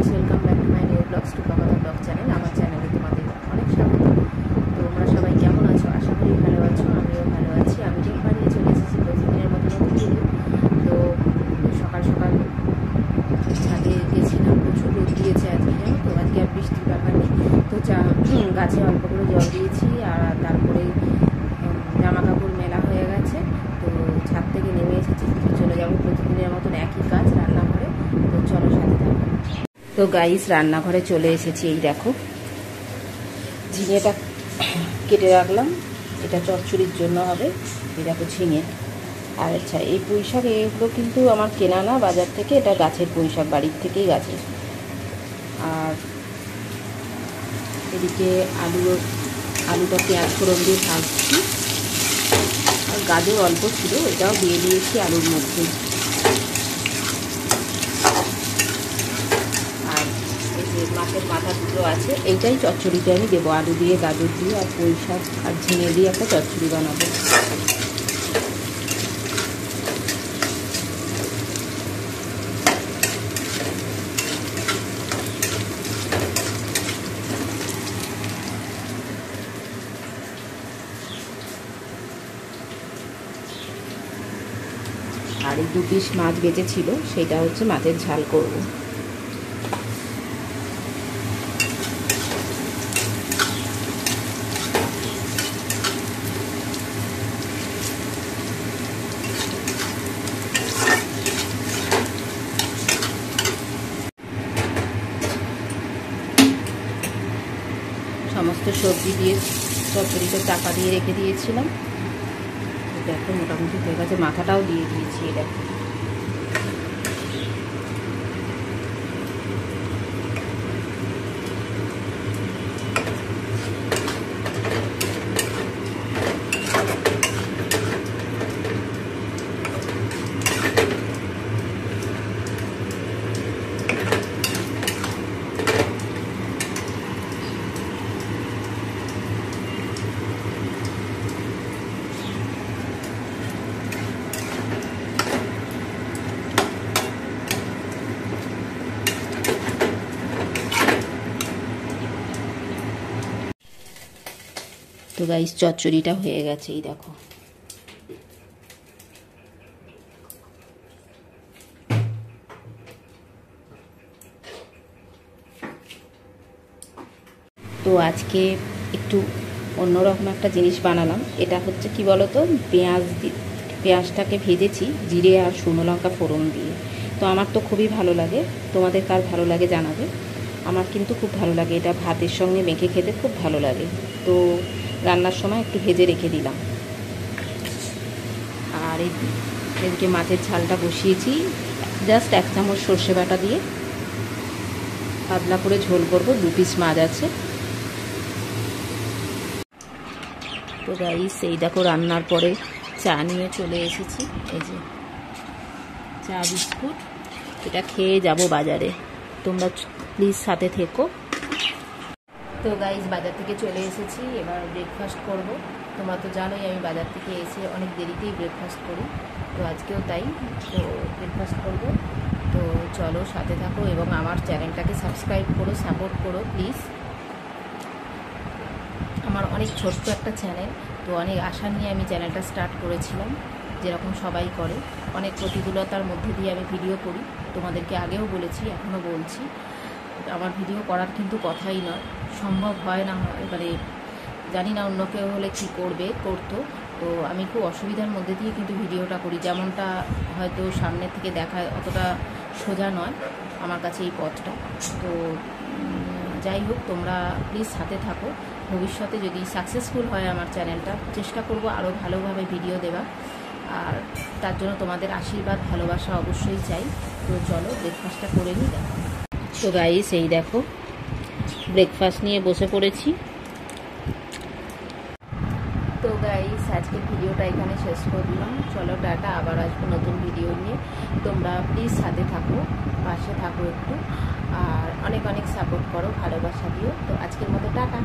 Guys, welcome back to my new blogs to Katha blog channel. আমার চ্যানেলে তোমাদের অনেক স্বাগত। তো তোমরা সবাই কেমন আছো? আশা করি ভালো আছো, আমিও ভালো আছি। আমি ঠিক বানিয়ে চলে এসেছি প্রতিদিনের মতো নতুন ভিডিও। তো সকাল সকাল ছাদে গেছিলাম, প্রচুর রোদ দিয়েছে আজকে, জানো তো। আজকে আর বৃষ্টির ব্যাপার নেই। তো গাছে অল্প করে জল দিয়েছি, আর তারপরে জামা কাপড় মেলা হয়ে গেছে। তো ছাদ থেকে নেমে এসেছি, চলে যাবো প্রতিদিনের মতন একই কাজ, রান্নাঘরে। তো চলো সাথে থাকো। তো গাইস, রান্নাঘরে চলে এসেছি। এই দেখো, ঝিঙেটা কেটে রাখলাম, এটা চচ্চড়ির জন্য হবে। এই দেখো ঝিঙে। আর আচ্ছা, এই পুঁই শাক এগুলো কিন্তু আমার কেনা না বাজার থেকে, এটা গাছের পুঁই শাক, বাড়ির থেকেই গাছের। আর এদিকে আলুটা পেঁয়াজ ফোড়ন দিয়ে ভাজছি। আর গাজর অল্প ছিল, এটাও দিয়ে দিয়েছি আলুর মধ্যে। আর এই যে মাছের মাথা দুটো আছে, এইটাই চচ্চড়িতে আমি দেবো। আলু দিয়ে, গাজর দিয়ে, আর পুঁই শাক আর ঝিঙে দিয়ে একটা চচ্চড়ি বানাবো। আর এই 2 পিস মাছ বেঁচেছিল, সেটা হচ্ছে মাছের ঝাল করব। সমস্ত সবজি দিয়ে চচ্চড়িটা চাপা দিয়ে রেখে দিয়েছিলাম। দেখো মোটামুটি হয়ে গেছে, মাথাটাও দিয়ে দিয়েছি। দেখো তো গাইস, চচ্চড়িটা হয়ে গেছে। এই দেখো, তো আজকে একটু অন্যরকম একটা জিনিস বানালাম। এটা হচ্ছে কি বলতো, পেঁয়াজটাকে ভেজেছি জিরে আর শুকনো লঙ্কা ফোড়ন দিয়ে। তো আমার তো খুবই ভালো লাগে, তোমাদের কার ভালো লাগে জানাবে। আমার কিন্তু খুব ভালো লাগে, এটা ভাতের সঙ্গে মেখে খেতে খুব ভালো লাগে। তো রান্নার সময় একটু ভেজে রেখে দিলাম। আর এদিকে মাছের ঝালটা বসিয়েছি, জাস্ট 1 চামচ সর্ষে বাটা দিয়ে পাতলা করে ঝোল করব। 2 পিস মাছ আছে। তো গাইস, এই দেখো রান্নার পরে চা নিয়ে চলে এসেছি। এই যে চা বিস্কুট, এটা খেয়ে যাব বাজারে। তোমরা প্লিজ সাথে থেকো। তো গাইস, বাজার থেকে চলে এসেছি, এবার ব্রেকফাস্ট করব। তোমরা তো জানোই আমি বাজার থেকে এসে অনেক দেরিতেই ব্রেকফাস্ট করি, তো আজকেও তাই। তো ব্রেকফাস্ট করব। তো চলো সাথে থাকো, এবং আমার চ্যানেলটাকে সাবস্ক্রাইব করো, সাপোর্ট করো প্লিজ। আমার অনেক ছোট্ট একটা চ্যানেল, তো অনেক আশা নিয়ে আমি চ্যানেলটা স্টার্ট করেছিলাম, যেরকম সবাই করে। অনেক প্রতিকূলতার মধ্যে দিয়ে আমি ভিডিও করি, তোমাদেরকে আগেও বলেছি, এখনও বলছি। আমার ভিডিও করার কিন্তু কথাই নয়, সম্ভব হয় না, এবারে জানি না অন্য কেউ হলে কী করতো। তো আমি খুব অসুবিধার মধ্যে দিয়ে কিন্তু ভিডিওটা করি, যেমনটা হয়তো সামনে থেকে দেখায় অতটা সোজা নয় আমার কাছে এই পথটা। তো যাই হোক, তোমরা প্লিজ সাথে থাকো। ভবিষ্যতে যদি সাকসেসফুল হয় আমার চ্যানেলটা, চেষ্টা করব আরও ভালোভাবে ভিডিও দেওয়া, আর তার জন্য তোমাদের আশীর্বাদ ভালোবাসা অবশ্যই চাই। তো চলো ব্রেকফাস্টটা করে নিই। দেখো তো গাইস, এই দেখো ব্রেকফাস্ট নিয়ে বসে পড়েছি। তো গাইস, আজকের ভিডিওটা এখানে শেষ করলাম। চলো টাটা, আবার আসবো নতুন ভিডিও নিয়ে। তোমরা প্লিজ সাথে থাকো, পাশে থাকো একটু, আর অনেক অনেক সাপোর্ট করো, ভালোবাসা দিও। তো আজকের মতো টাটা।